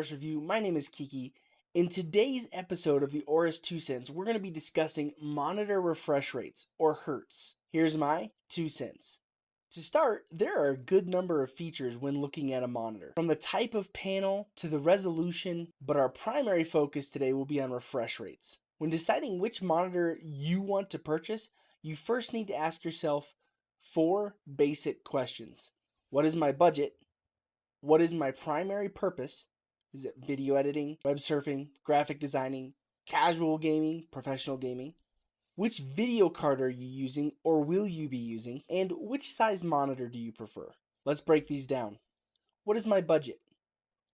Aorus Review. My name is Kiki. In today's episode of the Aorus 2 cents, we're going to be discussing monitor refresh rates, or hertz. Here's my 2 cents. To start, there are a good number of features when looking at a monitor, from the type of panel to the resolution, but our primary focus today will be on refresh rates. When deciding which monitor you want to purchase, you first need to ask yourself 4 basic questions. What is my budget? What is my primary purpose? Is it video editing, web surfing, graphic designing, casual gaming, professional gaming? Which video card are you using or will you be using? And which size monitor do you prefer? Let's break these down. What is my budget?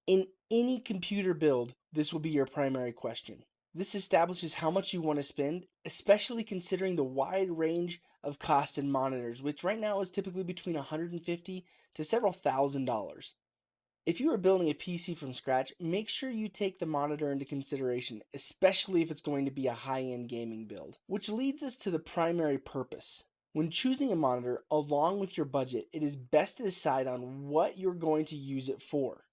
In any computer build, this will be your primary question. This establishes how much you want to spend, especially considering the wide range of costs in monitors, which right now is typically between $150 to several $1,000s. If you are building a PC from scratch, make sure you take the monitor into consideration, especially if it's going to be a high-end gaming build. Which leads us to the primary purpose. When choosing a monitor, along with your budget, it is best to decide on what you're going to use it for.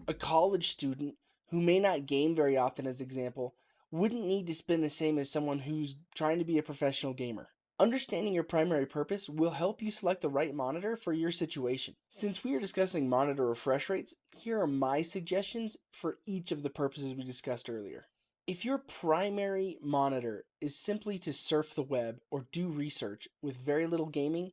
A college student who may not game very often, as example, wouldn't need to spend the same as someone who's trying to be a professional gamer. Understanding your primary purpose will help you select the right monitor for your situation. Since we are discussing monitor refresh rates, here are my suggestions for each of the purposes we discussed earlier. If your primary monitor is simply to surf the web or do research with very little gaming,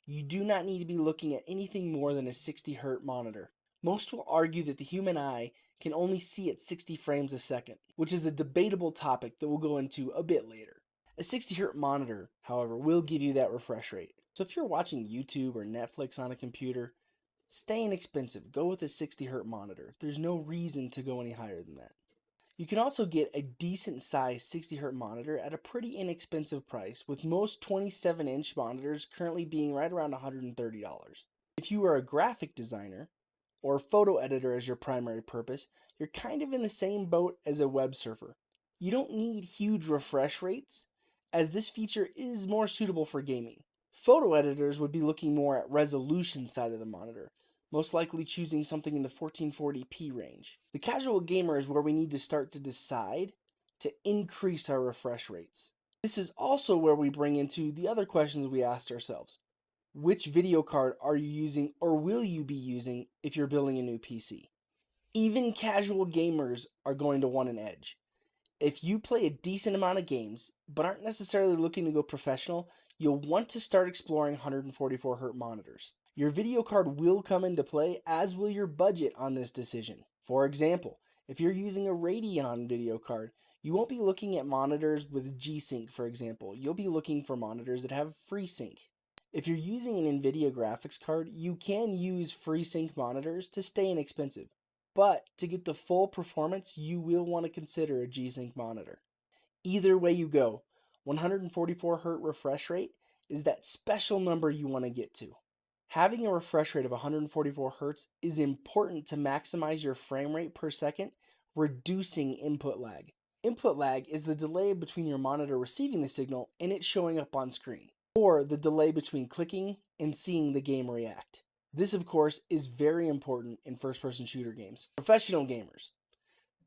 you do not need to be looking at anything more than a 60 Hz monitor. Most will argue that the human eye can only see at 60 frames a second, which is a debatable topic that we'll go into a bit later. A 60 Hz monitor, however, will give you that refresh rate. So if you're watching YouTube or Netflix on a computer, stay inexpensive. Go with a 60 Hz monitor. There's no reason to go any higher than that. You can also get a decent sized 60 Hz monitor at a pretty inexpensive price, with most 27-inch monitors currently being right around $130. If you are a graphic designer or a photo editor as your primary purpose, you're kind of in the same boat as a web surfer. You don't need huge refresh rates, as this feature is more suitable for gaming. Photo editors would be looking more at resolution side of the monitor, most likely choosing something in the 1440p range. The casual gamer is where we need to start to decide to increase our refresh rates. This is also where we bring into the other questions we asked ourselves. Which video card are you using or will you be using if you're building a new PC? Even casual gamers are going to want an edge. If you play a decent amount of games, but aren't necessarily looking to go professional, you'll want to start exploring 144 Hz monitors. Your video card will come into play, as will your budget on this decision. For example, if you're using a Radeon video card, you won't be looking at monitors with G-Sync, for example. You'll be looking for monitors that have FreeSync. If you're using an NVIDIA graphics card, you can use FreeSync monitors to stay inexpensive. But to get the full performance, you will want to consider a G-Sync monitor. Either way you go, 144 Hz refresh rate is that special number you want to get to. Having a refresh rate of 144 Hz is important to maximize your frame rate per second, reducing input lag. Input lag is the delay between your monitor receiving the signal and it showing up on screen, or the delay between clicking and seeing the game react. This, of course, is very important in first-person shooter games. Professional gamers.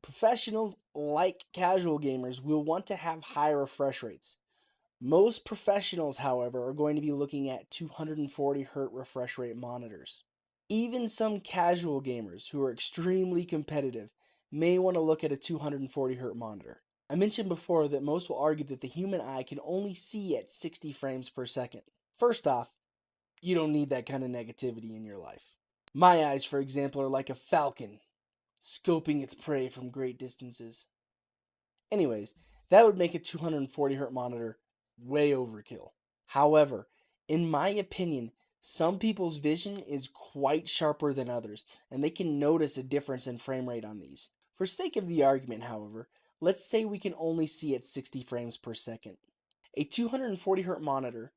Professionals, like casual gamers, will want to have high refresh rates. Most professionals, however, are going to be looking at 240 Hz refresh rate monitors. Even some casual gamers who are extremely competitive may want to look at a 240 Hz monitor. I mentioned before that most will argue that the human eye can only see at 60 frames per second. First off, you don't need that kind of negativity in your life. My eyes, for example, are like a falcon, scoping its prey from great distances. Anyways, that would make a 240 Hz monitor way overkill. However, in my opinion, some people's vision is quite sharper than others, and they can notice a difference in frame rate on these. For sake of the argument, however, let's say we can only see at 60 frames per second. A 240 Hz monitor,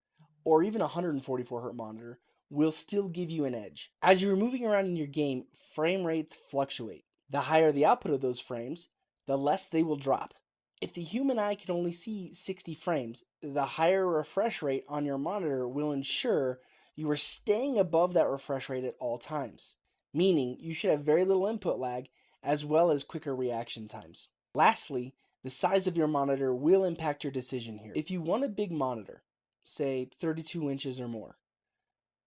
or even a 144 Hz monitor, will still give you an edge. As you're moving around in your game, frame rates fluctuate. The higher the output of those frames, the less they will drop. If the human eye can only see 60 frames, the higher refresh rate on your monitor will ensure you are staying above that refresh rate at all times, meaning you should have very little input lag as well as quicker reaction times. Lastly, the size of your monitor will impact your decision here. If you want a big monitor, say 32 inches or more,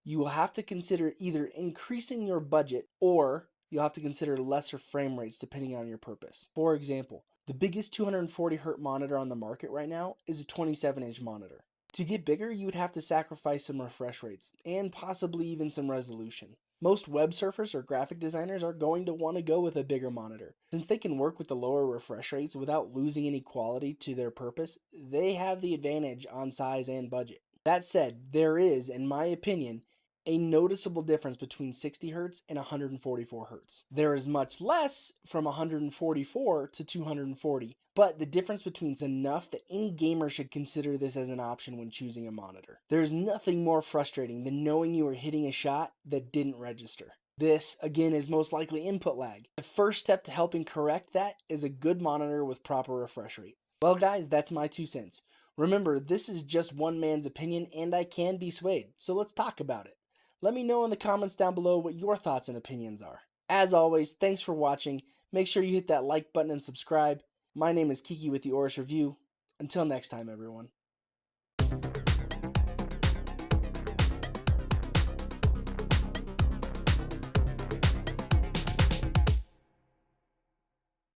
you will have to consider either increasing your budget or you'll have to consider lesser frame rates depending on your purpose. For example, the biggest 240Hz monitor on the market right now is a 27-inch monitor. To get bigger, you would have to sacrifice some refresh rates and possibly even some resolution. Most web surfers or graphic designers are going to want to go with a bigger monitor. Since they can work with the lower refresh rates without losing any quality to their purpose, they have the advantage on size and budget. That said, there is, in my opinion, a noticeable difference between 60Hz and 144Hz. There is much less from 144 to 240, but the difference between is enough that any gamer should consider this as an option when choosing a monitor. There's nothing more frustrating than knowing you are hitting a shot that didn't register. This, again, is most likely input lag. The first step to helping correct that is a good monitor with proper refresh rate. Well guys, that's my 2 cents. Remember, this is just one man's opinion and I can be swayed, so let's talk about it. Let me know in the comments down below what your thoughts and opinions are. As always, thanks for watching. Make sure you hit that like button and subscribe. My name is Kiki with the Aorus Review. Until next time, everyone.